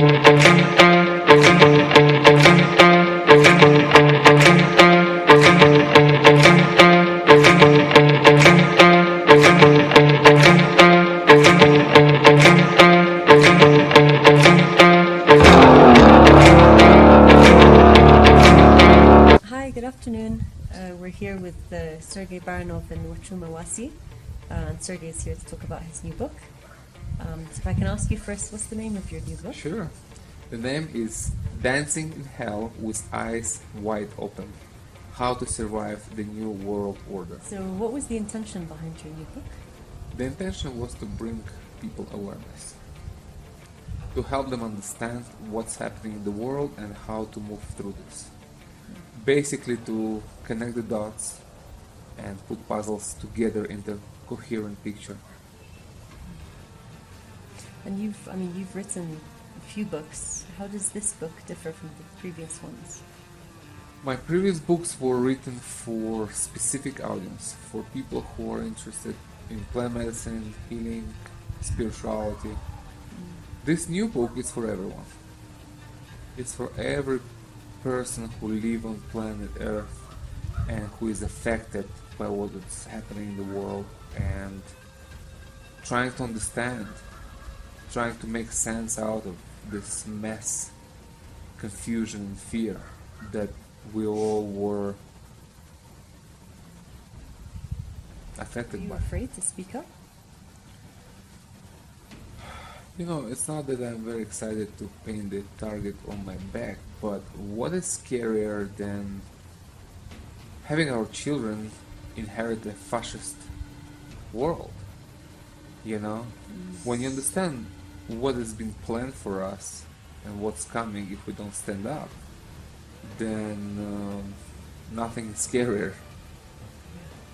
Hi, good afternoon. We're here with Sergey Baranov and Wachuma Wasi. And Sergey is here to talk about his new book. So if I can ask you first, what's the name of your new book? Sure. The name is Dancing in Hell with Eyes Wide Open. How to Survive the New World Order. So what was the intention behind your new book? The intention was to bring people awareness, to help them understand what's happening in the world and how to move through this. Basically to connect the dots and put puzzles together into a coherent picture. And you've written a few books. How does this book differ from the previous ones? My previous books were written for specific audience, for people who are interested in plant medicine, healing, spirituality. This new book is for everyone. It's for every person who lives on planet Earth and who is affected by what is happening in the world and trying to understand, trying to make sense out of this mess, confusion and fear that we all were affected Are you by. afraid to speak up? You know, it's not that I'm very excited to paint the target on my back, but what is scarier than having our children inherit a fascist world? You know? When you understand what has been planned for us and what's coming if we don't stand up, then nothing is scarier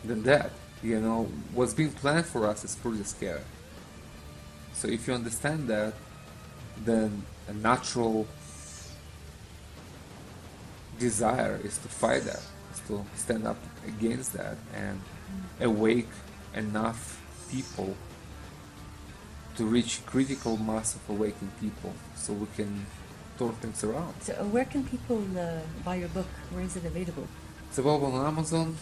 than that. You know, what's being planned for us is pretty scary. So if you understand that, then a natural desire is to fight that, is to stand up against that and awake enough people to reach critical mass of awakened people so we can turn things around. So where can people buy your book? Where is it available? It's available on Amazon.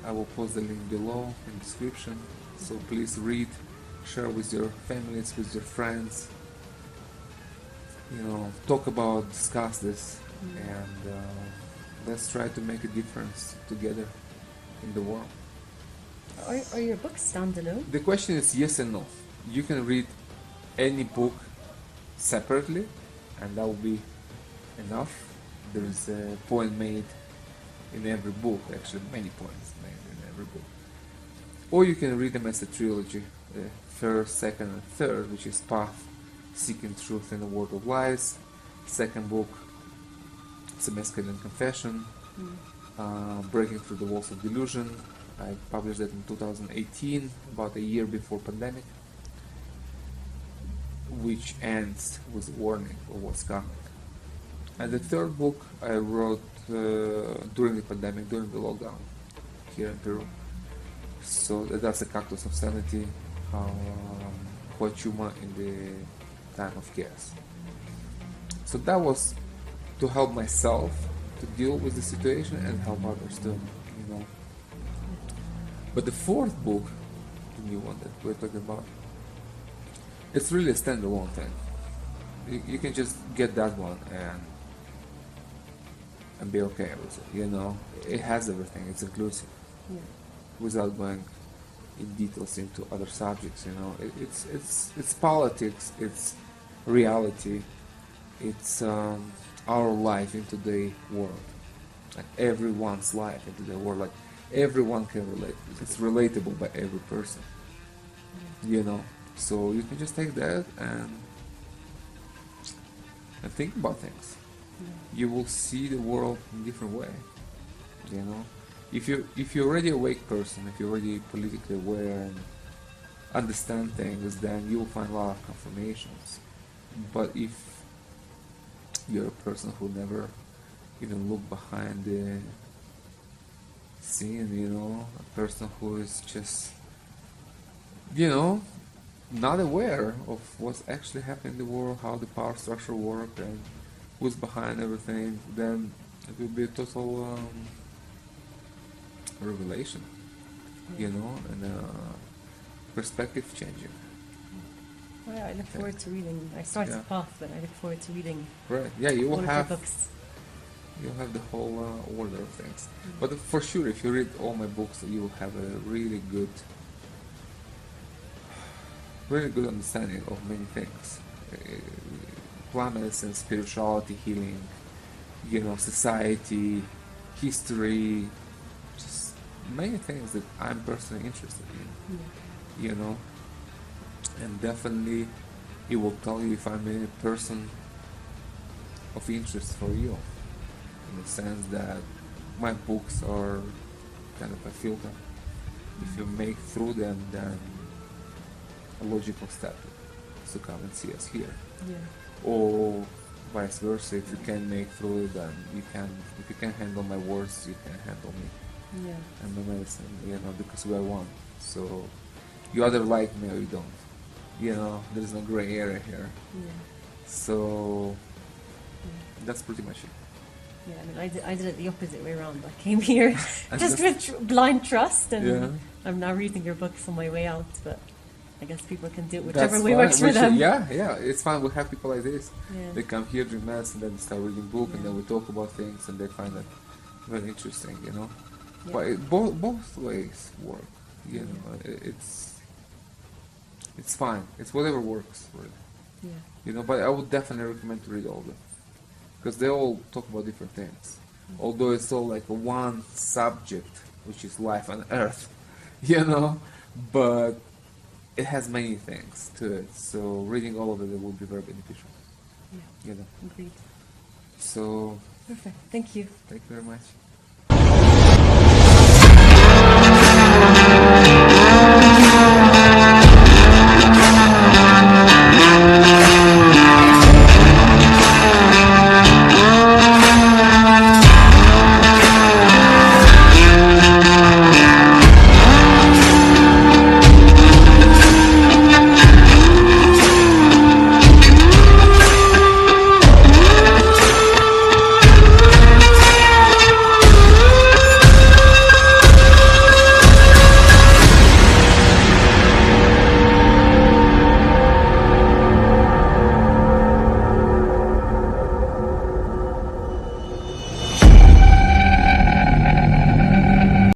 I will post the link below in the description. So please read, share with your families, with your friends. You know, talk about, discuss this, and let's try to make a difference together in the world. Are your books standalone? The question is yes and no. You can read any book separately, and that will be enough. There is a point made in every book, actually many points made in every book. Or you can read them as a trilogy, first, second, and third, which is Path, Seeking Truth in a World of Lies. Second book, it's a Mescaline Confession, Breaking Through the Walls of Delusion. I published that in 2018, about a year before pandemic, which ends with a warning of what's coming. And the third book I wrote during the pandemic, during the lockdown here in Peru. So that's the Cactus of Sanity, Huachuma in the time of chaos. So that was to help myself to deal with the situation and help others too, you know. But the fourth book, the new one that we're talking about, it's really a standalone thing. You can just get that one and be okay with it, you know. It has everything, it's inclusive. Yeah. Without going in details into other subjects, you know. It's politics, it's reality, it's our life in today's world. Like everyone's life in today's world, like everyone can relate. It's relatable by every person, you know. So you can just take that and think about things. You will see the world in a different way, you know. If you're already a awake person, if you're already politically aware and understand things, then you will find a lot of confirmations. But if you're a person who never even look behind the scene, you know, a person who is just, you know, not aware of what's actually happening in the world, how the power structure works, and who's behind everything, then it will be a total revelation, you know, and perspective changing. Well, I look forward to reading. I started Yeah. Path, but I look forward to reading Right? Yeah, you all will of have your books. you'll have the whole order of things. But for sure, if you read all my books, you will have a really good understanding of many things. Plant medicine, spirituality, healing, you know, society, history, just many things that I'm personally interested in, Yeah. you know. And definitely it will tell you if I'm a person of interest for you, in the sense that my books are kind of a filter. If you make through them, then a logical step is to come and see us here. Yeah. Or vice versa, if you can make through it, then if you can handle my words, you can handle me Yeah. and my medicine, you know, because we are one. So you either like me or you don't. You know, there's no gray area here. Yeah. So that's pretty much it. Yeah, I mean, I did it the opposite way around. I came here And just with blind trust, and Yeah. I'm now reading your books on my way out. But I guess people can do it That's whichever way fine. works for them. Yeah, it's fine. We have people like this. Yeah. They come here, drink medicine, then they start reading book, and Yeah. then we talk about things, and they find that very interesting, you know. Yeah. But both ways work, you know. It's fine. It's whatever works, really. Yeah. You know, but I would definitely recommend to read all of them, because they all talk about different things. Although it's all like one subject, which is life on Earth, you know, but it has many things to it. So reading all of it would be very beneficial, Yeah. you know. Agreed. So Perfect. Thank you. thank you very much.